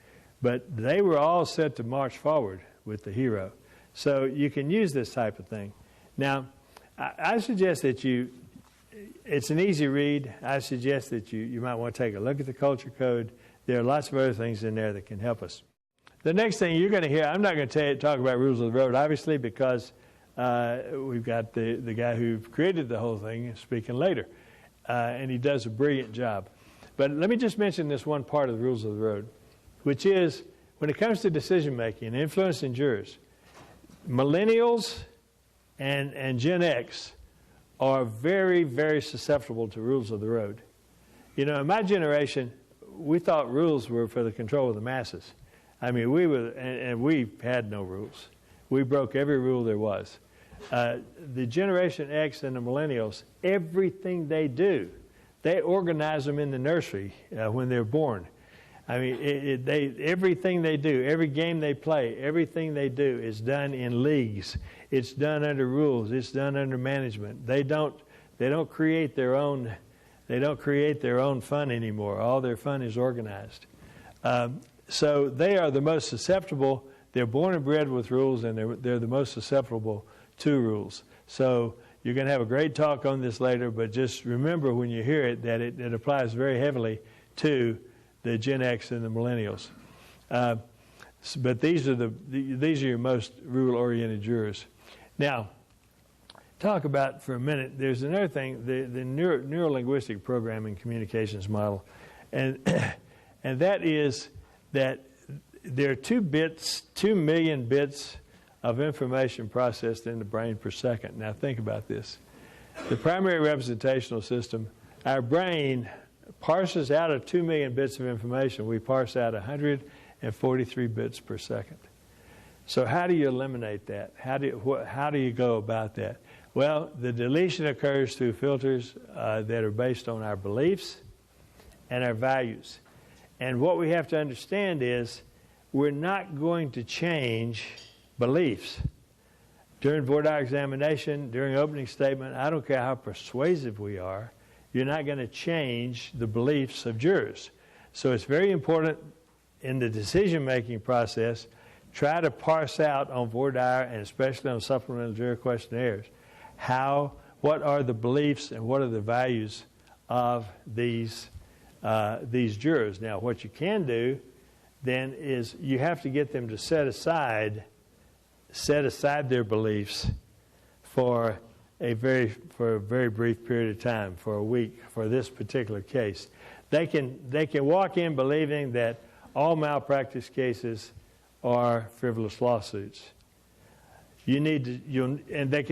S2: But they were all set to march forward with the hero. So you can use this type of thing. Now, I suggest that it's an easy read. I suggest that you might want to take a look at the culture code. There are lots of other things in there that can help us. The next thing you're going to hear, I'm not going to talk about rules of the road, obviously, because we've got the guy who created the whole thing speaking later, and he does a brilliant job. But let me just mention this one part of the rules of the road, which is when it comes to decision-making and influencing jurors, millennials and Gen X are very, very susceptible to rules of the road. In my generation, we thought rules were for the control of the masses. We had no rules. We broke every rule there was. The Generation X and the millennials, everything they do, they organize them in the nursery when they're born. I mean, everything they do, every game they play, everything they do is done in leagues. It's done under rules. It's done under management. They don't create their own. They don't create their own fun anymore. All their fun is organized. So they are the most susceptible. They're born and bred with rules, and they're the most susceptible to rules. So you're going to have a great talk on this later, but just remember when you hear it that it applies very heavily to the Gen X and the millennials. But these are your most rule-oriented jurors. Now, talk about for a minute, there's another thing, the neuro-linguistic programming communications model, and that is that there are 2 million bits of information processed in the brain per second. Now think about this. The primary representational system, our brain parses out of 2 million bits of information. We parse out 143 bits per second. So how do you eliminate that? How do you go about that? Well, the deletion occurs through filters that are based on our beliefs and our values. And what we have to understand is we're not going to change beliefs. During voir dire examination, during opening statement, I don't care how persuasive we are, you're not going to change the beliefs of jurors. So it's very important in the decision-making process, try to parse out on voir dire and especially on supplemental juror questionnaires, what are the beliefs and what are the values of these jurors. Now, what you can do then is you have to get them to set aside their beliefs for a very brief period of time, for a week, for this particular case. They can walk in believing that all malpractice cases are frivolous lawsuits. And they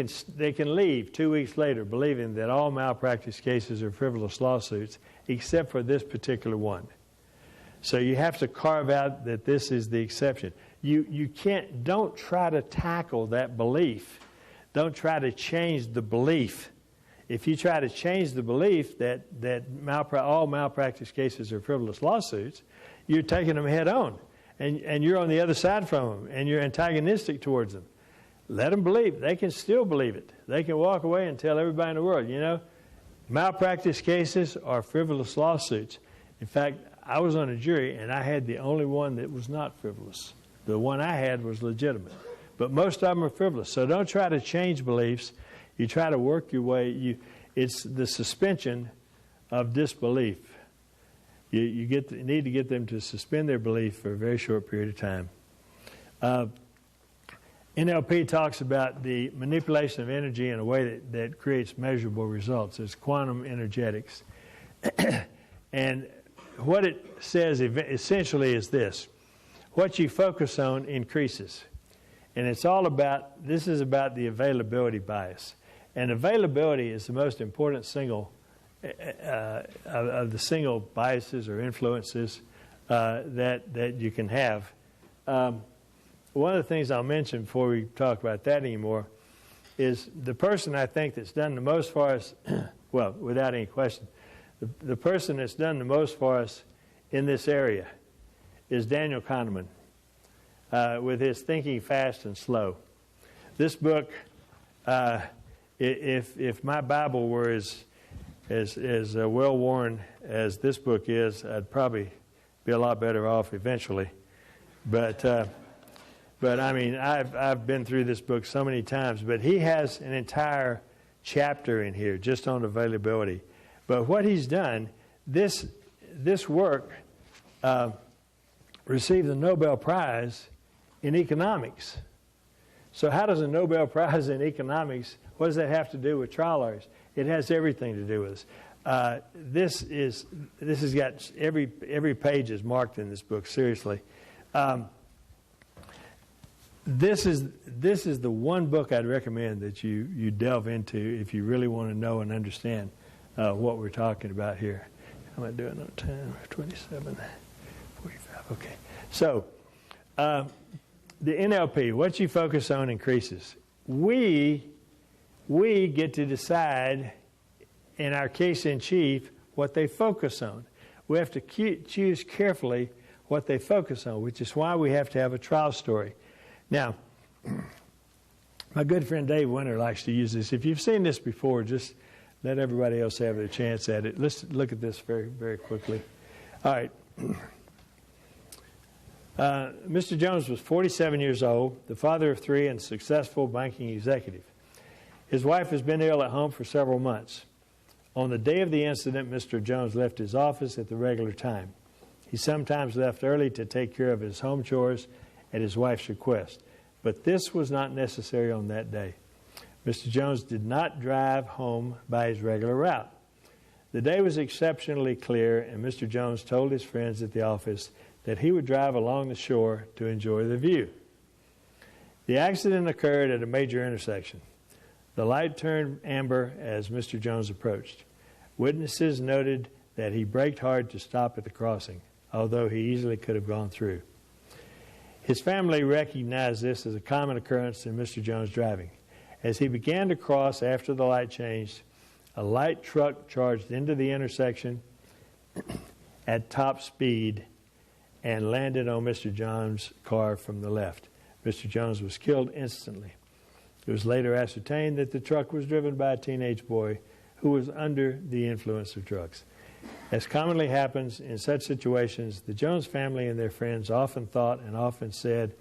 S2: can leave 2 weeks later believing that all malpractice cases are frivolous lawsuits, except for this particular one. So you have to carve out that this is the exception. Don't try to tackle that belief. Don't try to change the belief. If you try to change the belief that all malpractice cases are frivolous lawsuits, you're taking them head on. And you're on the other side from them, and you're antagonistic towards them. Let them believe. They can still believe it. They can walk away and tell everybody in the world, malpractice cases are frivolous lawsuits. In fact, I was on a jury, and I had the only one that was not frivolous. The one I had was legitimate. But most of them are frivolous. So don't try to change beliefs. You try to work your way. It's the suspension of disbelief. You need to get them to suspend their belief for a very short period of time. NLP talks about the manipulation of energy in a way that creates measurable results. It's quantum energetics. And what it says essentially is this. What you focus on increases. And it's all about, this is about the availability bias. And availability is the most important single of the single biases or influences that you can have. One of the things I'll mention before we talk about that anymore is the person I think that's done the most for us, well, without any question, the person that's done the most for us in this area is Daniel Kahneman with his Thinking Fast and Slow. This book, if my Bible were as well-worn as this book is, I'd probably be a lot better off eventually. But I mean, I've been through this book so many times, but he has an entire chapter in here just on availability. But what he's done, this work received the Nobel Prize in economics. So how does a Nobel Prize in economics, what does that have to do with trial lawyers? It has everything to do with us. This has got every page is marked in this book, seriously. This is the one book I'd recommend that you delve into if you really want to know and understand what we're talking about here. How am I doing on time? 27, 45. Okay. So the NLP, what you focus on increases. We get to decide in our case in chief what they focus on. We have to choose carefully what they focus on, which is why we have to have a trial story. Now, my good friend Dave Winter likes to use this. If you've seen this before, just let everybody else have their chance at it. Let's look at this very, very quickly. All right. Mr. Jones was 47 years old, the father of 3, and successful banking executive. His wife has been ill at home for several months. On the day of the incident, Mr. Jones left his office at the regular time. He sometimes left early to take care of his home chores at his wife's request. But this was not necessary on that day. Mr. Jones did not drive home by his regular route. The day was exceptionally clear, and Mr. Jones told his friends at the office that he would drive along the shore to enjoy the view. The accident occurred at a major intersection. The light turned amber as Mr. Jones approached. Witnesses noted that he braked hard to stop at the crossing, although he easily could have gone through. His family recognized this as a common occurrence in Mr. Jones' driving. As he began to cross after the light changed, a light truck charged into the intersection at top speed and landed on Mr. Jones' car from the left. Mr. Jones was killed instantly. It was later ascertained that the truck was driven by a teenage boy who was under the influence of drugs. As commonly happens in such situations, the Jones family and their friends often thought and often said,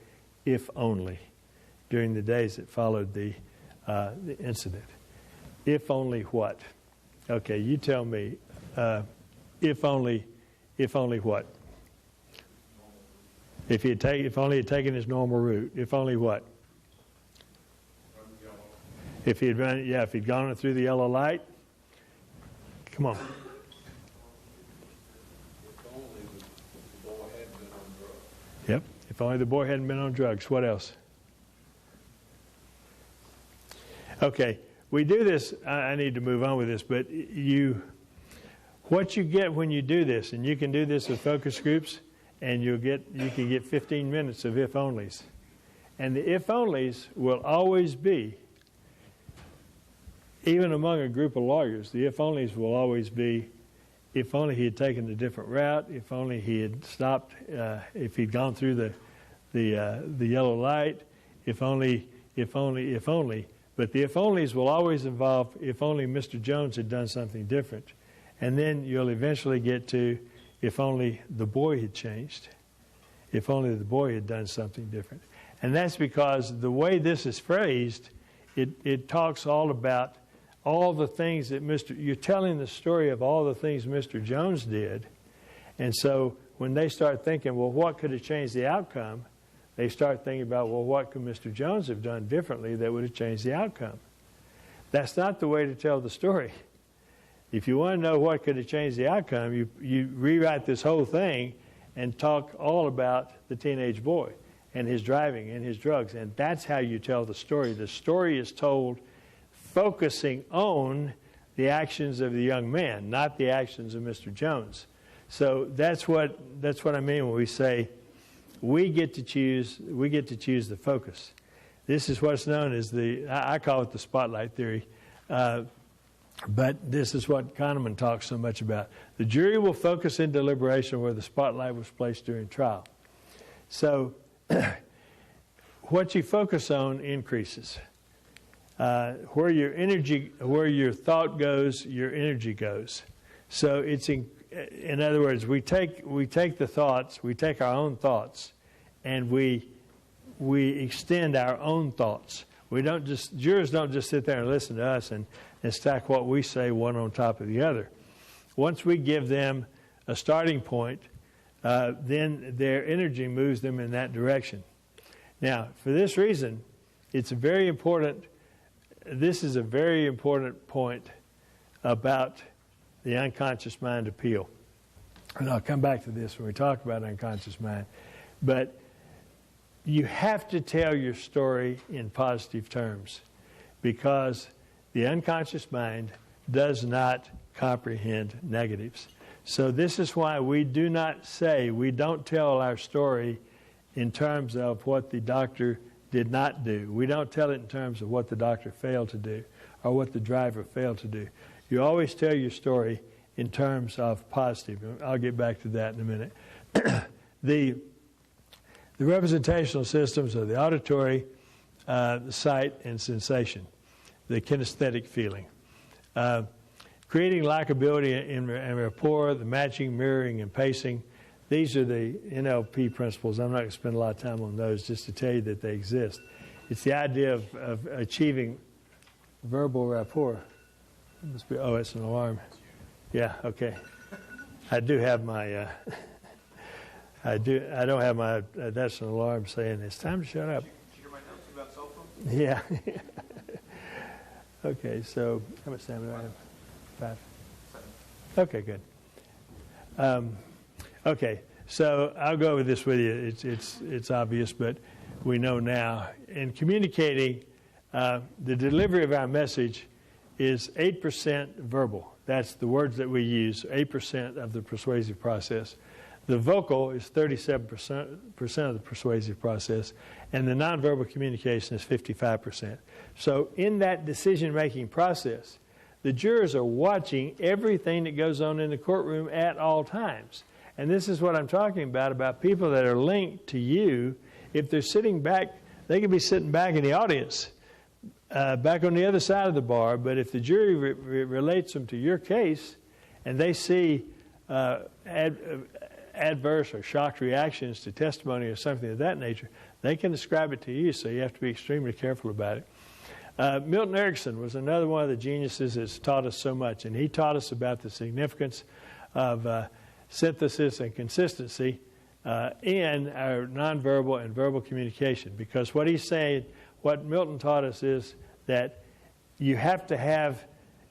S2: "if only," during the days that followed the incident. If only what? Okay, you tell me. If only what? If only he had taken his normal route. If only what? If he'd gone through the yellow light. Come on. Yep. If only the boy hadn't been on drugs. What else? Okay. We do this. I need to move on with this, but what you get when you do this, and you can do this with focus groups, and you can get 15 minutes of if-onlys. And the if-onlys will always be, even among a group of lawyers, the if-onlys will always be, if only he had taken a different route, if only he had stopped, if he'd gone through the yellow light, if only. But the if-onlys will always involve, if only Mr. Jones had done something different. And then you'll eventually get to, if only the boy had changed, if only the boy had done something different. And that's because the way this is phrased, it talks all about all the things that you're telling the story of all the things Mr. Jones did. And so when they start thinking, well, what could have changed the outcome? They start thinking about, well, what could Mr. Jones have done differently that would have changed the outcome? That's not the way to tell the story. If you want to know what could have changed the outcome, you rewrite this whole thing and talk all about the teenage boy and his driving and his drugs. And that's how you tell the story. The story is told focusing on the actions of the young man, not the actions of Mr. Jones. So that's what I mean when we say we get to choose the focus. This is what's known as I call it the spotlight theory. But this is what Kahneman talks so much about. The jury will focus in deliberation where the spotlight was placed during trial. So what you focus on increases. Where your thought goes, your energy goes. So it's in other words, we take the thoughts, we take our own thoughts, and we extend our own thoughts. Jurors don't just sit there and listen to us and stack what we say one on top of the other. Once we give them a starting point, then their energy moves them in that direction. Now, for this reason, this is a very important point about the unconscious mind appeal. And I'll come back to this when we talk about unconscious mind. But you have to tell your story in positive terms because the unconscious mind does not comprehend negatives. So this is why we don't tell our story in terms of what the doctor did not do. We don't tell it in terms of what the doctor failed to do or what the driver failed to do. You always tell your story in terms of positive. I'll get back to that in a minute. The representational systems are the auditory, the sight, and sensation, the kinesthetic feeling. Creating likability and rapport, the matching, mirroring, and pacing. These are the NLP principles. I'm not going to spend a lot of time on those, just to tell you that they exist. It's the idea of achieving verbal rapport. It must be, oh, it's an alarm. Yeah, okay. I do have my, I don't have my, that's an alarm saying it's time to shut up.
S1: Did you hear my notes about cell phones?
S2: Yeah. Okay, so how much time do I have? 5?
S1: 7.
S2: Okay, good. Okay, so I'll go over this with you. It's obvious, but we know now. In communicating, the delivery of our message is 8% verbal. That's the words that we use, 8% of the persuasive process. The vocal is 37% of the persuasive process, and the nonverbal communication is 55%. So in that decision-making process, the jurors are watching everything that goes on in the courtroom at all times. And this is what I'm talking about people that are linked to you. If they're sitting back, they could be sitting back in the audience, back on the other side of the bar, but if the jury relates them to your case and they see adverse or shocked reactions to testimony or something of that nature, they can describe it to you, so you have to be extremely careful about it. Milton Erickson was another one of the geniuses that's taught us so much, and he taught us about the significance of synthesis and consistency in our nonverbal and verbal communication, because what he's saying, what Milton taught us is that you have to have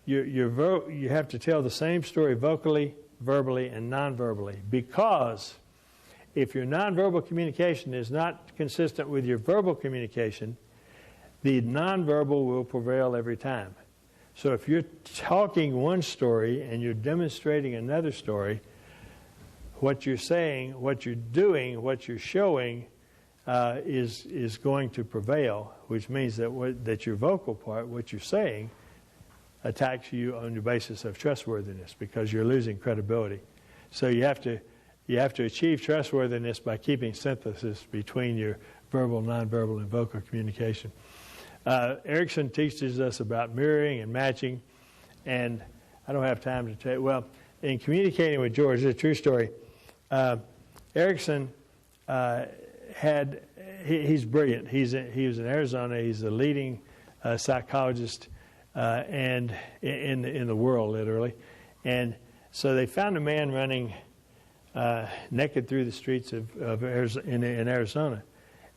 S2: you have to tell the same story vocally, verbally, and non-verbally, because if your nonverbal communication is not consistent with your verbal communication, the nonverbal will prevail every time. So if you're talking one story and you're demonstrating another story, what you're saying, what you're doing, what you're showing is going to prevail, which means that your vocal part, what you're saying, attacks you on the basis of trustworthiness, because you're losing credibility. So you have to achieve trustworthiness by keeping synthesis between your verbal, nonverbal, and vocal communication. Erickson teaches us about mirroring and matching, and I don't have time to tell you. Well, in communicating with George, it's a true story. Erickson he's brilliant. He was in Arizona. He's the leading psychologist and in the world, literally. And so they found a man running naked through the streets of in Arizona,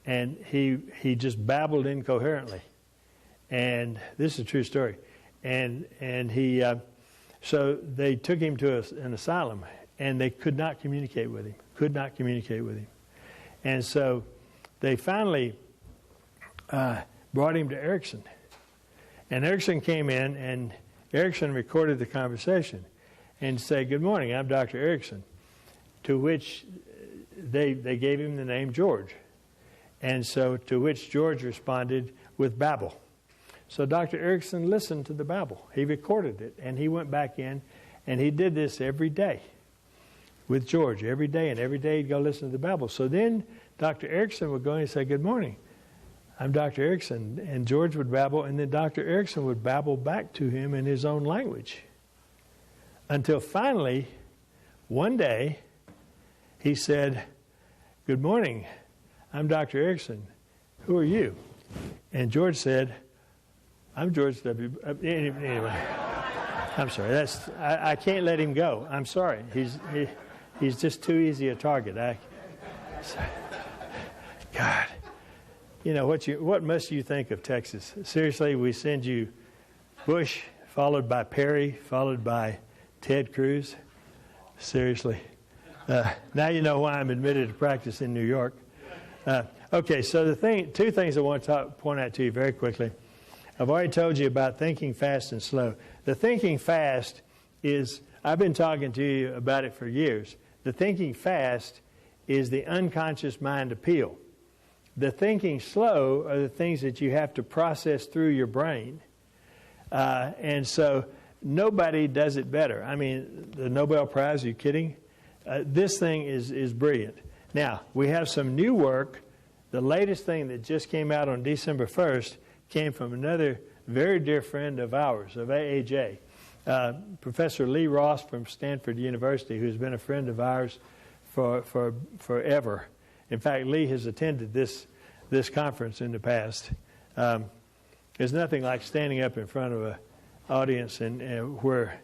S2: and he just babbled incoherently. And this is a true story. And he so they took him to an asylum, and they could not communicate with him. And so they finally brought him to Erickson. And Erickson came in, and Erickson recorded the conversation and said, "Good morning, I'm Dr. Erickson," to which they gave him the name George. And so to which George responded with babble. So Dr. Erickson listened to the babble. He recorded it, and he went back in, and he did this every day with George, every day, and every day he'd go listen to the babble. So then Dr. Erickson would go in and say, "Good morning, I'm Dr. Erickson," and George would babble, and then Dr. Erickson would babble back to him in his own language. Until finally, one day, he said, "Good morning, I'm Dr. Erickson. Who are you?" And George said, "I'm George W." Anyway, I'm sorry. I can't let him go. I'm sorry. He's just too easy a target. God, what must you think of Texas? Seriously, we send you Bush, followed by Perry, followed by Ted Cruz. Seriously. Now you know why I'm admitted to practice in New York. Okay, so two things I want to point out to you very quickly. I've already told you about thinking fast and slow. The thinking fast is, I've been talking to you about it for years. The thinking fast is the unconscious mind appeal. The thinking slow are the things that you have to process through your brain. And so nobody does it better. I mean, the Nobel Prize, are you kidding? This thing is brilliant. Now, we have some new work. The latest thing that just came out on December 1st came from another very dear friend of ours, of AAJ, Professor Lee Ross from Stanford University, who's been a friend of ours for forever. In fact, Lee has attended this conference in the past. There's nothing like standing up in front of an audience and where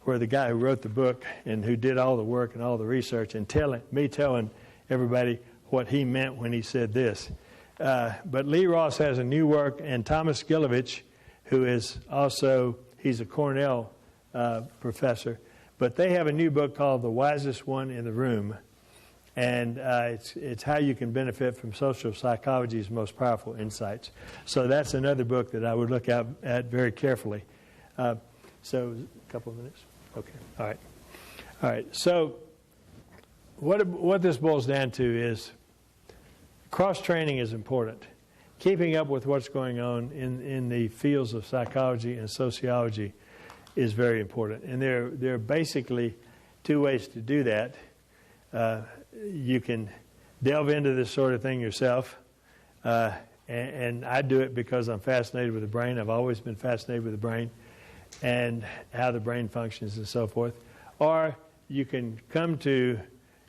S2: the guy who wrote the book and who did all the work and all the research and telling everybody what he meant when he said this. But Lee Ross has a new work, and Thomas Gilovich, who is also, he's a Cornell professor, but they have a new book called The Wisest One in the Room, and it's how you can benefit from social psychology's most powerful insights. So that's another book that I would look at very carefully. So a couple of minutes? Okay, all right. So what this boils down to is cross-training is important. Keeping up with what's going on in the fields of psychology and sociology is very important. And there are basically two ways to do that. You can delve into this sort of thing yourself. And I do it because I'm fascinated with the brain. I've always been fascinated with the brain and how the brain functions and so forth. Or you can come to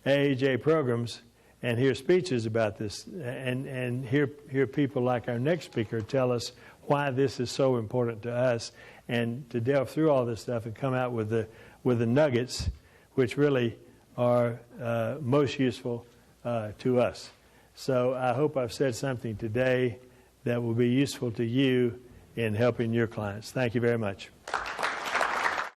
S2: AAJ programs and hear speeches about this and hear people like our next speaker tell us why this is so important to us, and to delve through all this stuff and come out with the nuggets which really are most useful to us. So I hope I've said something today that will be useful to you in helping your clients. Thank you very much.